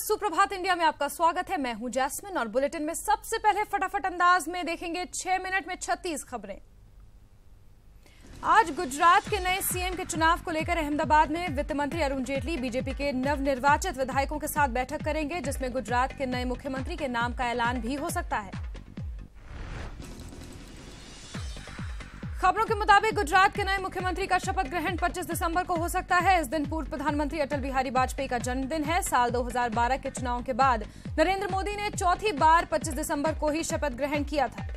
सुप्रभात इंडिया में आपका स्वागत है। मैं हूं जैस्मिन और बुलेटिन में सबसे पहले फटाफट अंदाज में देखेंगे 6 मिनट में 36 खबरें। आज गुजरात के नए सीएम के चुनाव को लेकर अहमदाबाद में वित्त मंत्री अरुण जेटली बीजेपी के नवनिर्वाचित विधायकों के साथ बैठक करेंगे, जिसमें गुजरात के नए मुख्यमंत्री के नाम का ऐलान भी हो सकता है। खबरों के मुताबिक गुजरात के नए मुख्यमंत्री का शपथ ग्रहण 25 दिसंबर को हो सकता है। इस दिन पूर्व प्रधानमंत्री अटल बिहारी वाजपेयी का जन्मदिन है। साल 2012 के चुनाव के बाद नरेंद्र मोदी ने चौथी बार 25 दिसंबर को ही शपथ ग्रहण किया था।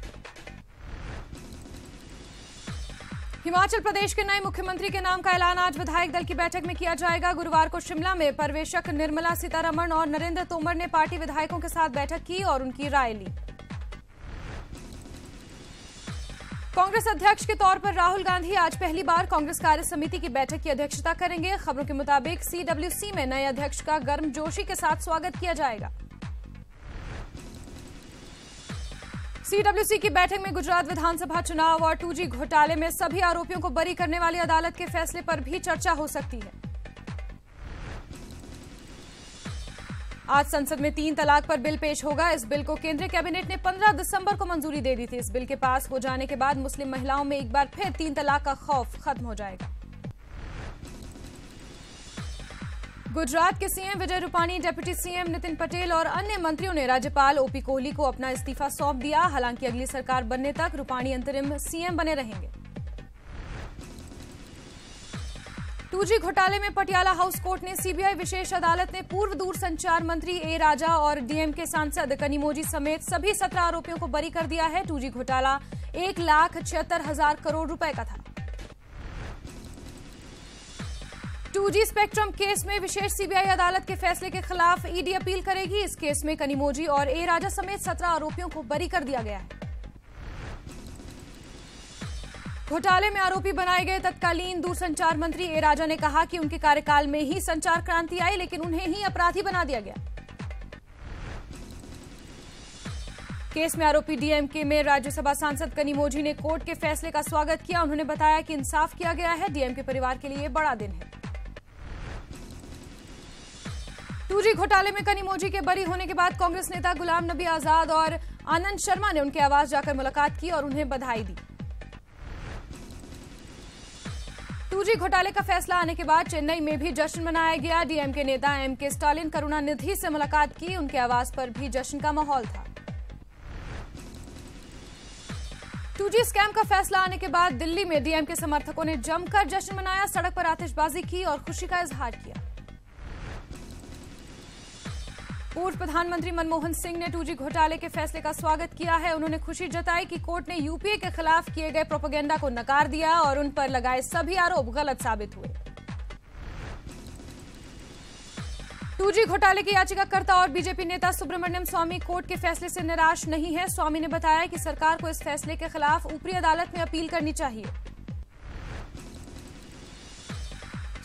हिमाचल प्रदेश के नए मुख्यमंत्री के नाम का ऐलान आज विधायक दल की बैठक में किया जाएगा। गुरुवार को शिमला में पर्यवेक्षक निर्मला सीतारमण और नरेंद्र तोमर ने पार्टी विधायकों के साथ बैठक की और उनकी राय ली। कांग्रेस अध्यक्ष के तौर पर राहुल गांधी आज पहली बार कांग्रेस कार्य समिति की बैठक की अध्यक्षता करेंगे। खबरों के मुताबिक सीडब्ल्यूसी में नए अध्यक्ष का गर्मजोशी के साथ स्वागत किया जाएगा। सीडब्ल्यूसी की बैठक में गुजरात विधानसभा चुनाव और 2G घोटाले में सभी आरोपियों को बरी करने वाली अदालत के फैसले पर भी चर्चा हो सकती है। आज संसद में 3 तलाक पर बिल पेश होगा। इस बिल को केंद्रीय कैबिनेट ने 15 दिसंबर को मंजूरी दे दी थी। इस बिल के पास हो जाने के बाद मुस्लिम महिलाओं में एक बार फिर 3 तलाक का खौफ खत्म हो जाएगा। गुजरात के CM Vijay Rupani, deputy CM Nitin Patel और अन्य मंत्रियों ने राज्यपाल ओपी कोहली को अपना इस्तीफा सौंप दिया। हालांकि अगली सरकार बनने तक रूपाणी अंतरिम सीएम बने रहेंगे। 2G घोटाले में पटियाला हाउस कोर्ट ने सीबीआई विशेष अदालत ने पूर्व दूरसंचार मंत्री ए राजा और डीएमके सांसद कनिमोझी समेत सभी 17 आरोपियों को बरी कर दिया है। 2G घोटाला 1,76,000 करोड़ रुपए का था। 2G स्पेक्ट्रम केस में विशेष सीबीआई अदालत के फैसले के खिलाफ ईडी अपील करेगी। इस केस में कनिमोझी और ए राजा समेत 17 आरोपियों को बरी कर दिया गया है। घोटाले में आरोपी बनाए गए तत्कालीन दूरसंचार मंत्री ए राजा ने कहा कि उनके कार्यकाल में ही संचार क्रांति आई, लेकिन उन्हें ही अपराधी बना दिया गया। केस में आरोपी डीएमके में राज्यसभा सांसद कनिमोझी ने कोर्ट के फैसले का स्वागत किया। उन्होंने बताया कि इंसाफ किया गया है। डीएमके परिवार के लिए बड़ा दिन है। 2G घोटाले में कनिमोझी के बरी होने के बाद कांग्रेस नेता गुलाम नबी आजाद और आनंद शर्मा ने उनके आवास जाकर मुलाकात की और उन्हें बधाई दी। 2G घोटाले का फैसला आने के बाद चेन्नई में भी जश्न मनाया गया। डीएमके नेता एमके स्टालिन करुणानिधि से मुलाकात की। उनके आवास पर भी जश्न का माहौल था। 2G स्कैम का फैसला आने के बाद दिल्ली में डीएमके समर्थकों ने जमकर जश्न मनाया, सड़क पर आतिशबाजी की और खुशी का इजहार किया। पूर्व प्रधानमंत्री मनमोहन सिंह ने 2G घोटाले के फैसले का स्वागत किया है। उन्होंने खुशी जताई कि कोर्ट ने यूपीए के खिलाफ किए गए प्रोपेगेंडा को नकार दिया और उन पर लगाए सभी आरोप गलत साबित हुए। 2G घोटाले के याचिकाकर्ता और बीजेपी नेता सुब्रमण्यम स्वामी कोर्ट के फैसले से निराश नहीं है। स्वामी ने बताया कि सरकार को इस फैसले के खिलाफ ऊपरी अदालत में अपील करनी चाहिए।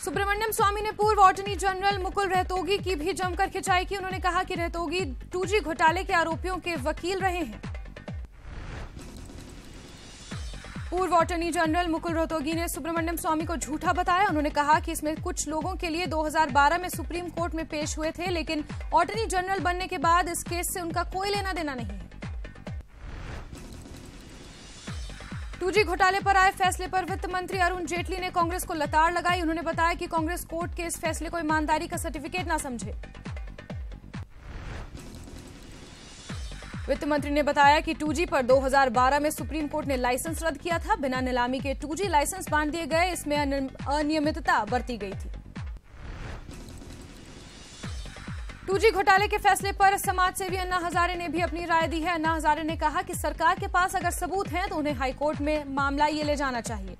सुब्रमण्यम स्वामी ने पूर्व अटॉर्नी जनरल मुकुल रोहतगी की भी जमकर खिंचाई की। उन्होंने कहा कि रोहतगी 2G घोटाले के आरोपियों के वकील रहे हैं। पूर्व अटॉर्नी जनरल मुकुल रोहतगी ने सुब्रमण्यम स्वामी को झूठा बताया। उन्होंने कहा कि इसमें कुछ लोगों के लिए 2012 में सुप्रीम कोर्ट में पेश हुए थे, लेकिन अटॉर्नी जनरल बनने के बाद इस केस से उनका कोई लेना देना नहीं है। 2G घोटाले पर आए फैसले पर वित्त मंत्री अरुण जेटली ने कांग्रेस को लताड़ लगाई। उन्होंने बताया कि कांग्रेस कोर्ट के इस फैसले को ईमानदारी का सर्टिफिकेट न समझे। वित्त मंत्री ने बताया कि 2G पर 2012 में सुप्रीम कोर्ट ने लाइसेंस रद्द किया था। बिना नीलामी के 2G लाइसेंस बांध दिए गए। इसमें अनियमितता बरती गई थी। 2G घोटाले के फैसले पर समाज सेवी अन्ना हजारे ने भी अपनी राय दी है। अन्ना हजारे ने कहा कि सरकार के पास अगर सबूत हैं तो उन्हें हाईकोर्ट में मामला ये ले जाना चाहिए।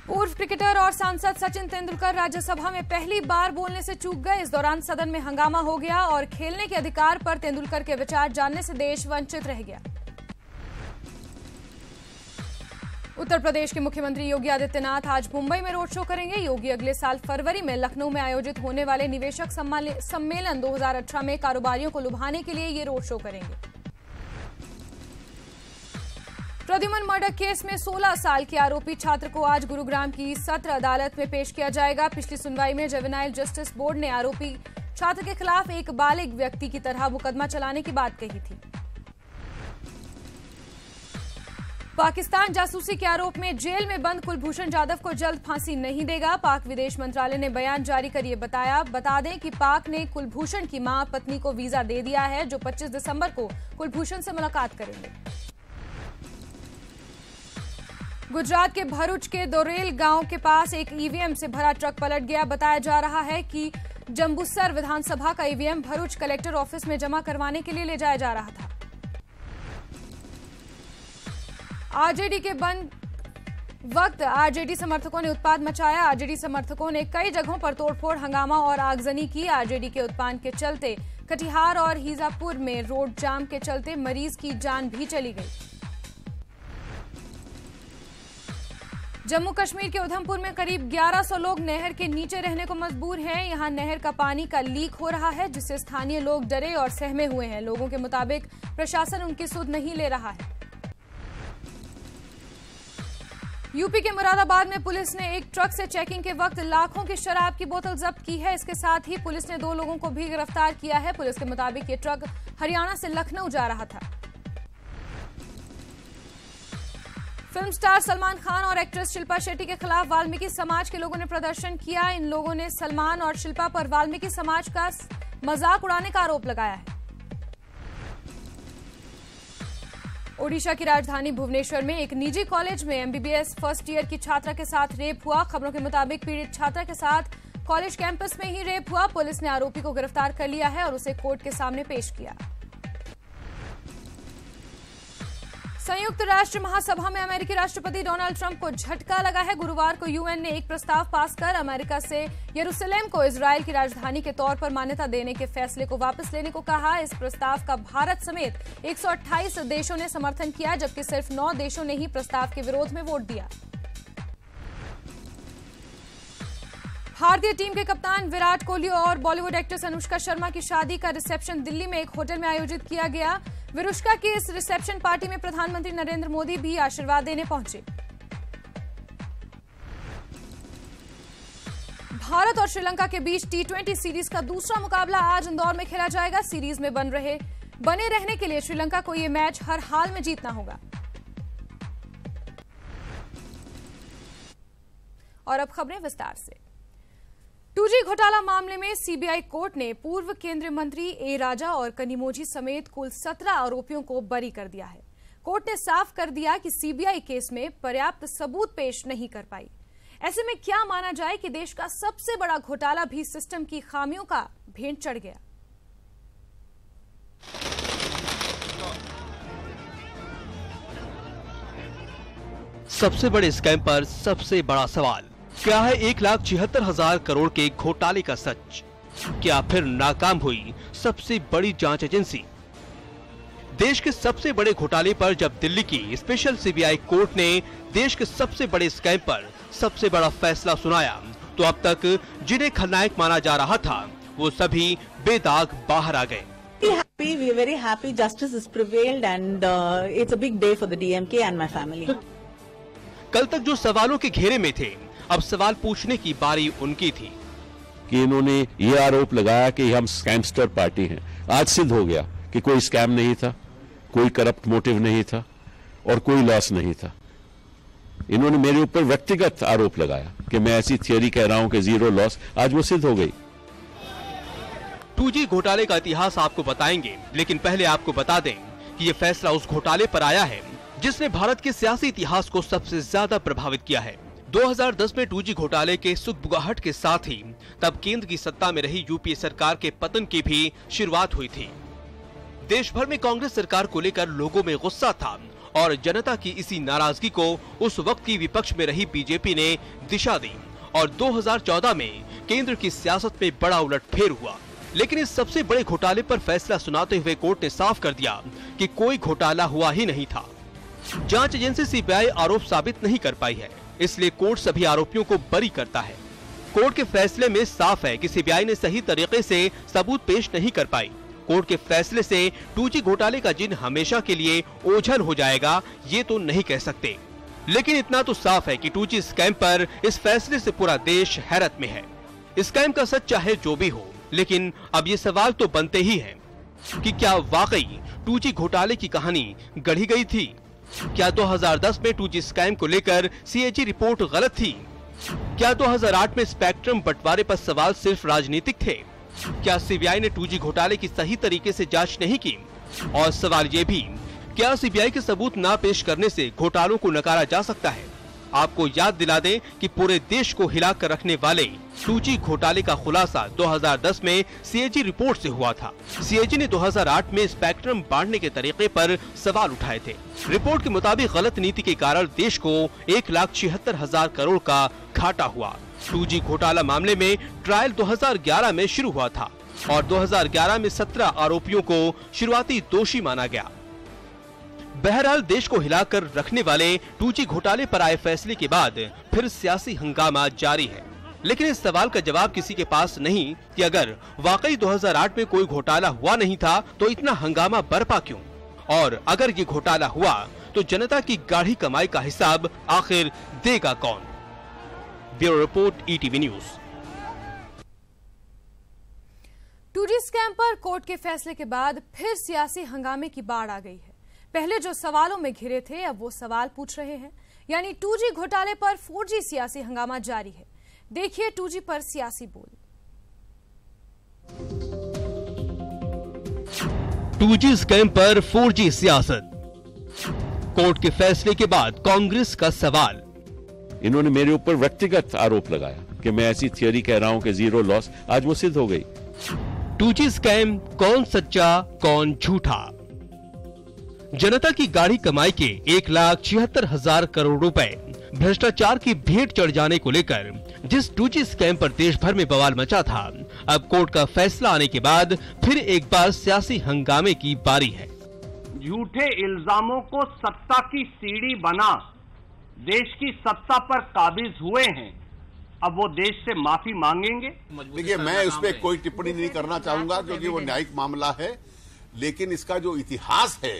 पूर्व क्रिकेटर और सांसद सचिन तेंदुलकर राज्यसभा में पहली बार बोलने से चूक गए। इस दौरान सदन में हंगामा हो गया और खेलने के अधिकार पर तेंदुलकर के विचार जानने से देश वंचित रह गया। उत्तर प्रदेश के मुख्यमंत्री योगी आदित्यनाथ आज मुंबई में रोड शो करेंगे। योगी अगले साल फरवरी में लखनऊ में आयोजित होने वाले निवेशक सम्मेलन 2018 में कारोबारियों को लुभाने के लिए ये रोड शो करेंगे। प्रद्युमन मर्डर केस में 16 साल के आरोपी छात्र को आज गुरुग्राम की सत्र अदालत में पेश किया जाएगा। पिछली सुनवाई में जुवेनाइल जस्टिस बोर्ड ने आरोपी छात्र के खिलाफ एक बालिग व्यक्ति की तरह मुकदमा चलाने की बात कही थी। पाकिस्तान जासूसी के आरोप में जेल में बंद कुलभूषण जाधव को जल्द फांसी नहीं देगा। पाक विदेश मंत्रालय ने बयान जारी कर ये बता दें कि पाक ने कुलभूषण की मां पत्नी को वीजा दे दिया है, जो 25 दिसंबर को कुलभूषण से मुलाकात करेंगे। गुजरात के भरूच के दोरेल गांव के पास एक ईवीएम से भरा ट्रक पलट गया। बताया जा रहा है कि जंबूसर विधानसभा का ईवीएम भरूच कलेक्टर ऑफिस में जमा करवाने के लिए ले जाया जा रहा था। आरजेडी के बंद वक्त आरजेडी समर्थकों ने उत्पात मचाया। आरजेडी समर्थकों ने कई जगहों पर तोड़फोड़, हंगामा और आगजनी की। आरजेडी के उत्पात के चलते कटिहार और हीजापुर में रोड जाम के चलते मरीज की जान भी चली गई। जम्मू कश्मीर के उधमपुर में करीब 1100 लोग नहर के नीचे रहने को मजबूर हैं। यहां नहर का पानी का लीक हो रहा है, जिससे स्थानीय लोग डरे और सहमे हुए हैं। लोगों के मुताबिक प्रशासन उनकी सुध नहीं ले रहा है। यूपी के मुरादाबाद में पुलिस ने एक ट्रक से चेकिंग के वक्त लाखों की शराब की बोतल जब्त की है। इसके साथ ही पुलिस ने 2 लोगों को भी गिरफ्तार किया है। पुलिस के मुताबिक ये ट्रक हरियाणा से लखनऊ जा रहा था। फिल्म स्टार सलमान खान और एक्ट्रेस शिल्पा शेट्टी के खिलाफ वाल्मीकि समाज के लोगों ने प्रदर्शन किया। इन लोगों ने सलमान और शिल्पा पर वाल्मीकि समाज का मजाक उड़ाने का आरोप लगाया है। ओडिशा की राजधानी भुवनेश्वर में एक निजी कॉलेज में एमबीबीएस फर्स्ट ईयर की छात्रा के साथ रेप हुआ। खबरों के मुताबिक पीड़ित छात्रा के साथ कॉलेज कैंपस में ही रेप हुआ। पुलिस ने आरोपी को गिरफ्तार कर लिया है और उसे कोर्ट के सामने पेश किया। संयुक्त राष्ट्र महासभा में अमेरिकी राष्ट्रपति डोनाल्ड ट्रंप को झटका लगा है। गुरुवार को यूएन ने एक प्रस्ताव पास कर अमेरिका से यरूशलेम को इजरायल की राजधानी के तौर पर मान्यता देने के फैसले को वापस लेने को कहा। इस प्रस्ताव का भारत समेत 128 देशों ने समर्थन किया, जबकि सिर्फ 9 देशों ने ही प्रस्ताव के विरोध में वोट दिया। भारतीय टीम के कप्तान विराट कोहली और बॉलीवुड एक्ट्रेस अनुष्का शर्मा की शादी का रिसेप्शन दिल्ली में एक होटल में आयोजित किया गया। विरुष्का की इस रिसेप्शन पार्टी में प्रधानमंत्री नरेंद्र मोदी भी आशीर्वाद देने पहुंचे। भारत और श्रीलंका के बीच T20 सीरीज का दूसरा मुकाबला आज इंदौर में खेला जाएगा। सीरीज में बने रहने के लिए श्रीलंका को यह मैच हर हाल में जीतना होगा। और अब खबरें विस्तार से। 2G घोटाला मामले में सीबीआई कोर्ट ने पूर्व केंद्रीय मंत्री ए राजा और कनिमोझी समेत कुल 17 आरोपियों को बरी कर दिया है। कोर्ट ने साफ कर दिया कि सीबीआई केस में पर्याप्त सबूत पेश नहीं कर पाई। ऐसे में क्या माना जाए कि देश का सबसे बड़ा घोटाला भी सिस्टम की खामियों का भेंट चढ़ गया। सबसे बड़े स्कैम पर सबसे बड़ा सवाल, क्या है 1,76,000 करोड़ के घोटाले का सच? क्या फिर नाकाम हुई सबसे बड़ी जांच एजेंसी? देश के सबसे बड़े घोटाले पर जब दिल्ली की स्पेशल सीबीआई कोर्ट ने देश के सबसे बड़े स्कैम पर सबसे बड़ा फैसला सुनाया, तो अब तक जिन्हें खलनायक माना जा रहा था वो सभी बेदाग बाहर आ गए। We are very happy justice has prevailed and it's a big day for the DMK and my family. कल तक जो सवालों के घेरे में थे, अब सवाल पूछने की बारी उनकी थी कि इन्होंने ये आरोप लगाया कि हम स्कैमस्टर पार्टी हैं। आज सिद्ध हो गया कि कोई स्कैम नहीं था, कोई करप्ट मोटिव नहीं था और कोई लॉस नहीं था। इन्होंने मेरे ऊपर व्यक्तिगत आरोप लगाया कि मैं ऐसी थियरी कह रहा हूं कि जीरो लॉस, आज वो सिद्ध हो गई। 2G घोटाले का इतिहास आपको बताएंगे, लेकिन पहले आपको बता दें कि ये फैसला उस घोटाले पर आया है जिसने भारत के सियासी इतिहास को सबसे ज्यादा प्रभावित किया है। 2010 में 2G घोटाले के सुगबुगाहट के साथ ही तब केंद्र की सत्ता में रही यूपीए सरकार के पतन की भी शुरुआत हुई थी। देश भर में कांग्रेस सरकार को लेकर लोगों में गुस्सा था और जनता की इसी नाराजगी को उस वक्त की विपक्ष में रही बीजेपी ने दिशा दी और 2014 में केंद्र की सियासत में बड़ा उलटफेर हुआ। लेकिन इस सबसे बड़े घोटाले पर फैसला सुनाते हुए कोर्ट ने साफ कर दिया कि कोई घोटाला हुआ ही नहीं था। जांच एजेंसी सीबीआई आरोप साबित नहीं कर पाई है, इसलिए कोर्ट सभी आरोपियों को बरी करता है। कोर्ट के फैसले में साफ है कि सीबीआई ने सही तरीके से सबूत पेश नहीं कर पाई। कोर्ट के फैसले से 2G घोटाले का जिन हमेशा के लिए ओझल हो जाएगा ये तो नहीं कह सकते, लेकिन इतना तो साफ है कि 2G स्कैम पर इस फैसले से पूरा देश हैरत में है। स्कैम का सच चाहे जो भी हो, लेकिन अब ये सवाल तो बनते ही हैं कि क्या वाकई 2G घोटाले की कहानी गढ़ी गई थी? क्या 2010 में 2G स्कैम को लेकर CAG रिपोर्ट गलत थी? क्या 2008 में स्पेक्ट्रम बंटवारे पर सवाल सिर्फ राजनीतिक थे? क्या CBI ने 2G घोटाले की सही तरीके से जांच नहीं की? और सवाल ये भी, क्या CBI के सबूत ना पेश करने से घोटालों को नकारा जा सकता है? आपको याद दिला दें कि पूरे देश को हिलाकर रखने वाले 2G घोटाले का खुलासा 2010 में CAG रिपोर्ट से हुआ था। CAG ने 2008 में स्पेक्ट्रम बांटने के तरीके पर सवाल उठाए थे। रिपोर्ट के मुताबिक गलत नीति के कारण देश को 1,76,000 करोड़ का घाटा हुआ। 2G घोटाला मामले में ट्रायल 2011 में शुरू हुआ था और 2011 में 17 आरोपियों को शुरुआती दोषी माना गया। बहरहाल देश को हिलाकर रखने वाले 2G घोटाले पर आए फैसले के बाद फिर सियासी हंगामा जारी है, लेकिन इस सवाल का जवाब किसी के पास नहीं कि अगर वाकई 2008 में कोई घोटाला हुआ नहीं था तो इतना हंगामा बरपा क्यों, और अगर ये घोटाला हुआ तो जनता की गाढ़ी कमाई का हिसाब आखिर देगा कौन? Bureau report, ETV news. 2G scam पर कोर्ट के फैसले के बाद फिर सियासी हंगामे की बाढ़ आ गई है। पहले जो सवालों में घिरे थे अब वो सवाल पूछ रहे हैं, यानी 2G घोटाले पर 4G सियासी हंगामा जारी है। देखिए 2G पर सियासी बोल। 2G स्कैम पर 4G सियासत। कोर्ट के फैसले के बाद कांग्रेस का सवाल। इन्होंने मेरे ऊपर व्यक्तिगत आरोप लगाया कि मैं ऐसी थियोरी कह रहा हूं कि जीरो लॉस, आज वो सिद्ध हो गई। 2G स्कैम कौन सच्चा कौन झूठा? जनता की गाढ़ी कमाई के 1,76,000 करोड़ रुपए भ्रष्टाचार की भेंट चढ़ जाने को लेकर जिस 2G स्कैम पर देश भर में बवाल मचा था, अब कोर्ट का फैसला आने के बाद फिर एक बार सियासी हंगामे की बारी है। झूठे इल्जामों को सत्ता की सीढ़ी बना देश की सत्ता पर काबिज हुए हैं, अब वो देश से माफी मांगेंगे? देखिए, मैं उस पर कोई टिप्पणी नहीं करना चाहूंगा क्योंकि वो न्यायिक मामला है, लेकिन इसका जो इतिहास है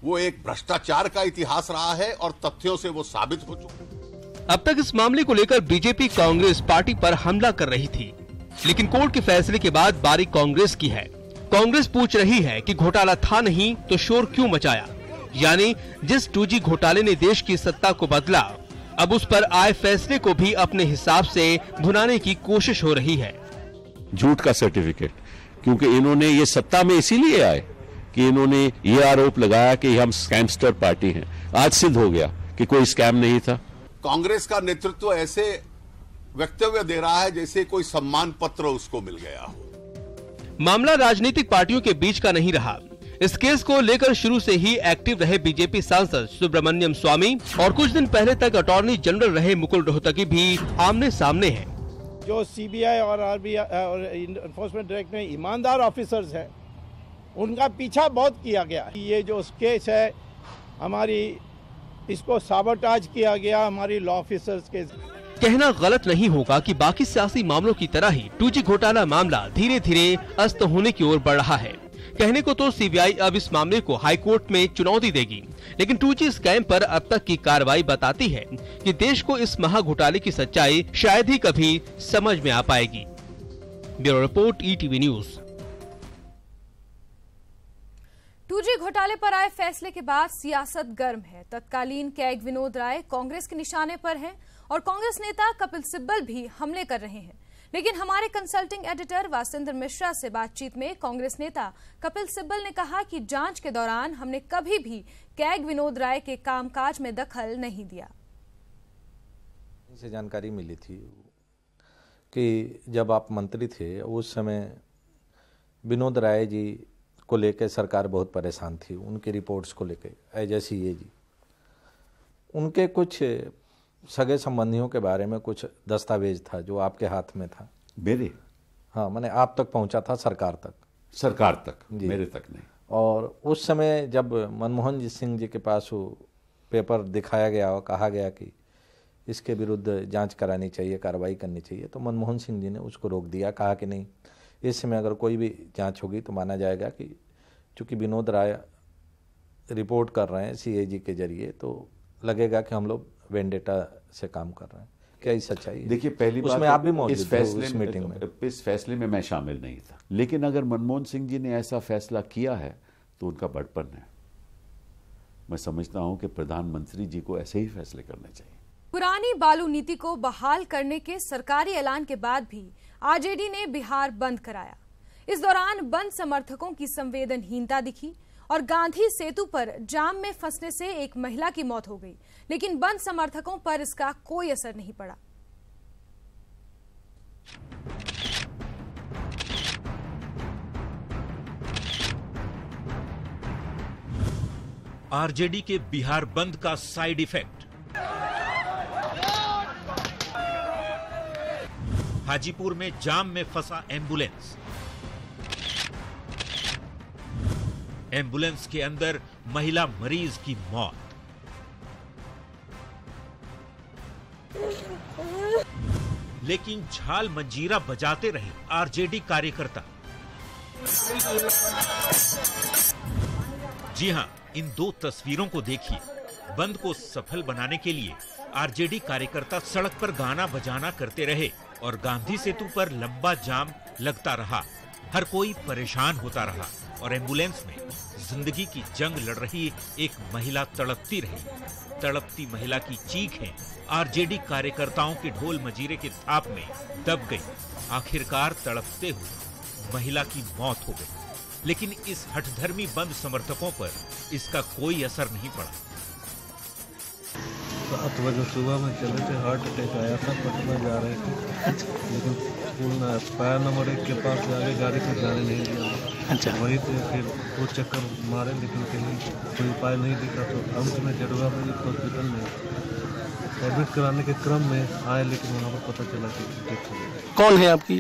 वो एक भ्रष्टाचार का इतिहास रहा है और तथ्यों से वो साबित हो चुका। अब तक इस मामले को लेकर बीजेपी कांग्रेस पार्टी पर हमला कर रही थी, लेकिन कोर्ट के फैसले के बाद बारी कांग्रेस की है। कांग्रेस पूछ रही है कि घोटाला था नहीं तो शोर क्यों मचाया, यानी जिस 2G घोटाले ने देश की सत्ता को बदला, अब उस पर आए फैसले को भी अपने हिसाब से भुनाने की कोशिश हो रही है। झूठ का सर्टिफिकेट, क्योंकि इन्होंने ये सत्ता में इसीलिए आए कि इन्होंने ये आरोप लगाया कि हम स्कैमस्टर पार्टी हैं। आज सिद्ध हो गया कि कोई स्कैम नहीं था। कांग्रेस का नेतृत्व ऐसे वक्तव्य दे रहा है जैसे कोई सम्मान पत्र उसको मिल गया हो। मामला राजनीतिक पार्टियों के बीच का नहीं रहा। इस केस को लेकर शुरू से ही एक्टिव रहे बीजेपी सांसद सुब्रमण्यम स्वामी और कुछ दिन पहले तक अटॉर्नी जनरल रहे मुकुल रोहतगी भी आमने सामने हैं। जो CBI और RBI और एनफोर्समेंट डायरेक्टरेट में ईमानदार ऑफिसर्स हैं, उनका पीछा बहुत किया गया। ये जो केस है हमारी, इसको साबोटाज किया गया हमारी लॉ ऑफिसर्स के। कहना गलत नहीं होगा कि बाकी सियासी मामलों की तरह ही 2G घोटाला मामला धीरे धीरे अस्त होने की ओर बढ़ रहा है। कहने को तो CBI अब इस मामले को हाई कोर्ट में चुनौती देगी, लेकिन 2G स्कैम पर अब तक की कार्रवाई बताती है कि देश को इस महा घोटाले की सच्चाई शायद ही कभी समझ में आ पाएगी। Bureau report, ETV news. 2G घोटाले पर आए फैसले के बाद सियासत गर्म है। तत्कालीन कैग विनोद राय कांग्रेस के निशाने पर हैं और कांग्रेस नेता कपिल सिब्बल भी हमले कर रहे हैं। लेकिन हमारे कंसल्टिंग एडिटर वासिंदर मिश्रा से बातचीत में कांग्रेस नेता कपिल सिब्बल ने कहा कि जांच के दौरान हमने कभी भी कैग विनोद राय के कामकाज में दखल नहीं दिया। से जानकारी मिली थी कि जब आप मंत्री थे उस समय विनोद राय जी को लेकर सरकार बहुत परेशान थी, उनकी रिपोर्ट्स को लेकर एज ए CAG। उनके कुछ सगे संबंधियों के बारे में कुछ दस्तावेज था जो आपके हाथ में था। मेरे? हाँ, मैंने आप तक पहुंचा था, सरकार तक मेरे तक नहीं। और उस समय जब मनमोहन सिंह जी के पास वो पेपर दिखाया गया और कहा गया कि इसके विरुद्ध जांच करानी चाहिए, कार्रवाई करनी चाहिए, तो मनमोहन सिंह जी ने उसको रोक दिया, कहा कि नहीं, इस समय अगर कोई भी जांच होगी तो माना जाएगा कि चूंकि विनोद राय रिपोर्ट कर रहे हैं CAG के जरिए, तो लगेगा कि हम लोग वेंडेटा से काम कर रहे हैं। क्या ये सच्चाई है? देखिए, पहली बात, उसमें आप भी मौजूद इस थे उस मीटिंग में। इस फैसले में मैं शामिल नहीं था, लेकिन अगर मनमोहन सिंह जी ने ऐसा फैसला किया है तो उनका बड़पन है। मैं समझता हूं कि प्रधानमंत्री जी को ऐसे ही फैसले करने चाहिए। पुरानी बालू नीति को बहाल करने के सरकारी ऐलान के बाद भी RJD ने बिहार बंद कराया। इस दौरान बंद समर्थकों की संवेदनहीनता दिखी और गांधी सेतु पर जाम में फंसने से एक महिला की मौत हो गई, लेकिन बंद समर्थकों पर इसका कोई असर नहीं पड़ा। RJD के बिहार बंद का साइड इफेक्ट। हाजीपुर में जाम में फंसा एम्बुलेंस। एम्बुलेंस के अंदर महिला मरीज की मौत। लेकिन झाल मंजीरा बजाते रहे RJD कार्यकर्ता। जी हां, इन दो तस्वीरों को देखिए। बंद को सफल बनाने के लिए RJD कार्यकर्ता सड़क पर गाना बजाना करते रहे और गांधी सेतु पर लंबा जाम लगता रहा। हर कोई परेशान होता रहा और एम्बुलेंस में जिंदगी की जंग लड़ रही एक महिला तड़पती रही। तड़पती महिला की चीखें RJD कार्यकर्ताओं के ढोल मजीरे के थाप में दब गई। आखिरकार तड़पते हुए महिला की मौत हो गई, लेकिन इस हठधर्मी बंद समर्थकों पर इसका कोई असर नहीं पड़ा। 7 बजे सुबह में चले थे, हार्ट अटैक आया था, पटना जा रहे थे, लेकिन पैर नंबर 1 के पास से आगे गाड़ी को जाने नहीं दिया। अच्छा, वहीं पे फिर 2 चक्कर मारे, लेकिन कहीं कोई उपाय नहीं दिखा, तो अंत में जड़वा में हॉस्पिटल में एडमिट कराने के क्रम में आए, लेकिन वहाँ पर पता चला कि डेथ हो गई। कौन है आपकी?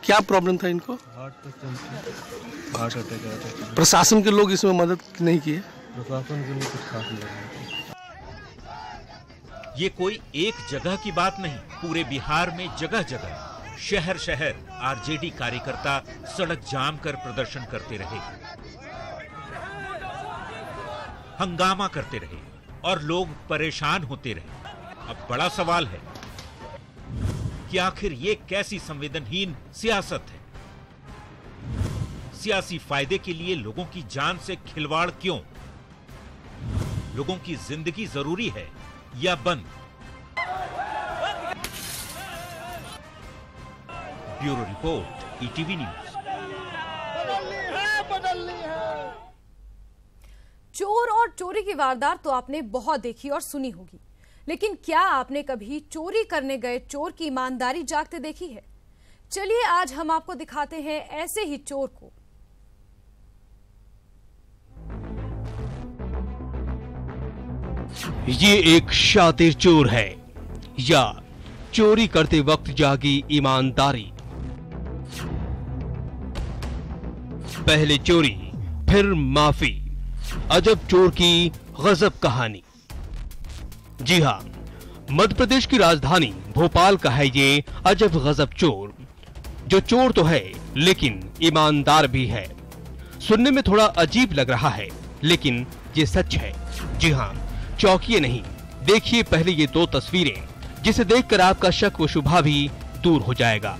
क्या प्रॉब्लम था इनको? हार्ट अटैक आया था। प्रशासन के लोग इसमें मदद नहीं किए? प्रशासन के लोग कुछ खास नहीं। ये कोई एक जगह की बात नहीं, पूरे बिहार में जगह जगह, शहर शहर RJD कार्यकर्ता सड़क जाम कर प्रदर्शन करते रहे, हंगामा करते रहे और लोग परेशान होते रहे। अब बड़ा सवाल है कि आखिर ये कैसी संवेदनहीन सियासत है? सियासी फायदे के लिए लोगों की जान से खिलवाड़ क्यों? लोगों की जिंदगी जरूरी है या बंद? Bureau report, ETV news. चोर और चोरी की वारदात तो आपने बहुत देखी और सुनी होगी, लेकिन क्या आपने कभी चोरी करने गए चोर की ईमानदारी जागते देखी है? चलिए आज हम आपको दिखाते हैं ऐसे ही चोर को। ये एक शातिर चोर है या चोरी करते वक्त जागी ईमानदारी? पहले चोरी फिर माफी, अजब चोर की गजब कहानी। जी हां, मध्य प्रदेश की राजधानी भोपाल का है ये अजब गजब चोर, जो चोर तो है लेकिन ईमानदार भी है। सुनने में थोड़ा अजीब लग रहा है, लेकिन ये सच है। जी हां, चौंकिए नहीं, देखिए पहले ये 2 तस्वीरें, जिसे देखकर आपका शक व शुबा भी दूर हो जाएगा।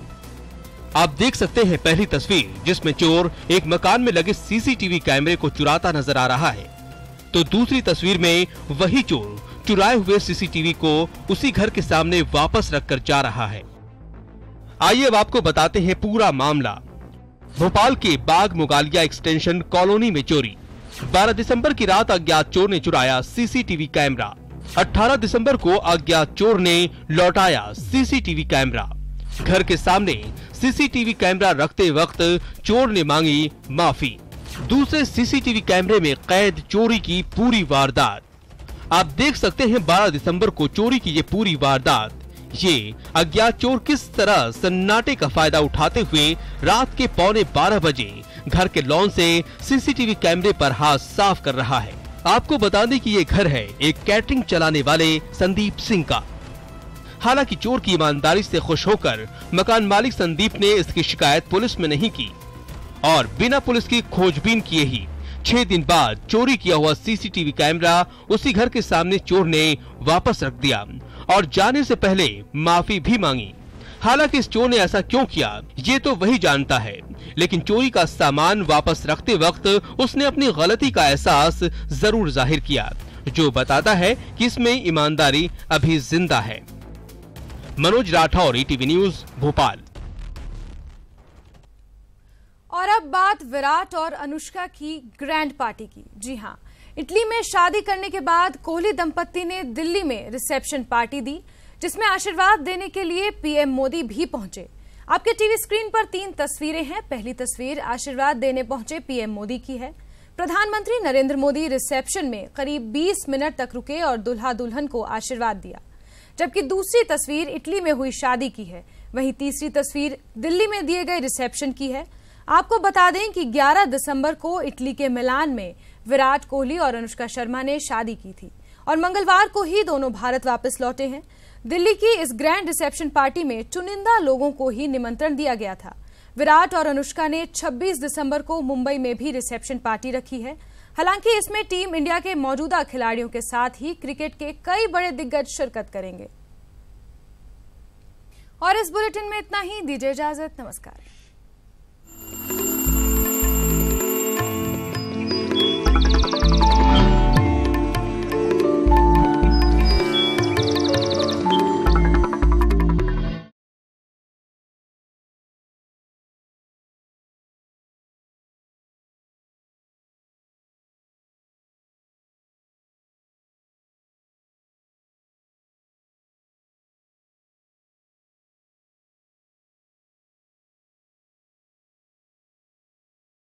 आप देख सकते हैं पहली तस्वीर, जिसमें चोर एक मकान में लगे CCTV कैमरे को चुराता नजर आ रहा है, तो दूसरी तस्वीर में वही चोर चुराए हुए CCTV को उसी घर के सामने वापस रखकर जा रहा है। आइए अब आपको बताते हैं पूरा मामला। भोपाल के बाग मुगालिया एक्सटेंशन कॉलोनी में चोरी। 12 दिसंबर की रात अज्ञात चोर ने चुराया CCTV कैमरा। 18 दिसंबर को अज्ञात चोर ने लौटाया CCTV कैमरा। घर के सामने CCTV कैमरा रखते वक्त चोर ने मांगी माफी। दूसरे CCTV कैमरे में कैद चोरी की पूरी वारदात। आप देख सकते हैं 12 दिसंबर को चोरी की ये पूरी वारदात। ये अज्ञात चोर किस तरह सन्नाटे का फायदा उठाते हुए रात के 11:15 बजे घर के लॉन से CCTV कैमरे पर हाथ साफ कर रहा है। आपको बता दें कि ये घर है एक कैटरिंग चलाने वाले संदीप सिंह का। हालांकि चोर की ईमानदारी से खुश होकर मकान मालिक संदीप ने इसकी शिकायत पुलिस में नहीं की और बिना पुलिस की खोजबीन किए ही 6 दिन बाद चोरी किया हुआ सीसीटीवी कैमरा उसी घर के सामने चोर ने वापस रख दिया और जाने से पहले माफी भी मांगी। हालांकि इस चोर ने ऐसा क्यों किया ये तो वही जानता है, लेकिन चोरी का सामान वापस रखते वक्त उसने अपनी गलती का एहसास जरूर जाहिर किया, जो बताता है कि इसमें ईमानदारी अभी जिंदा है। Manoj Rathore, ETV news, Bhopal. और अब बात विराट और अनुष्का की ग्रैंड पार्टी की। जी हाँ, इटली में शादी करने के बाद कोहली दंपत्ति ने दिल्ली में रिसेप्शन पार्टी दी, जिसमें आशीर्वाद देने के लिए पीएम मोदी भी पहुंचे। आपके टीवी स्क्रीन पर 3 तस्वीरें हैं। पहली तस्वीर आशीर्वाद देने पहुंचे पीएम मोदी की है। प्रधानमंत्री नरेंद्र मोदी रिसेप्शन में करीब 20 मिनट तक रुके और दुल्हा दुल्हन को आशीर्वाद दिया, जबकि दूसरी तस्वीर इटली में हुई शादी की है। वहीं तीसरी तस्वीर दिल्ली में दिए गए रिसेप्शन की है। आपको बता दें कि 11 दिसंबर को इटली के मिलान में विराट कोहली और अनुष्का शर्मा ने शादी की थी और मंगलवार को ही दोनों भारत वापस लौटे हैं। दिल्ली की इस ग्रैंड रिसेप्शन पार्टी में चुनिंदा लोगों को ही निमंत्रण दिया गया था। विराट और अनुष्का ने 26 दिसंबर को मुंबई में भी रिसेप्शन पार्टी रखी है। हालांकि इसमें टीम इंडिया के मौजूदा खिलाड़ियों के साथ ही क्रिकेट के कई बड़े दिग्गज शिरकत करेंगे। और इस बुलेटिन में इतना ही। दीजिए इजाजत। नमस्कार।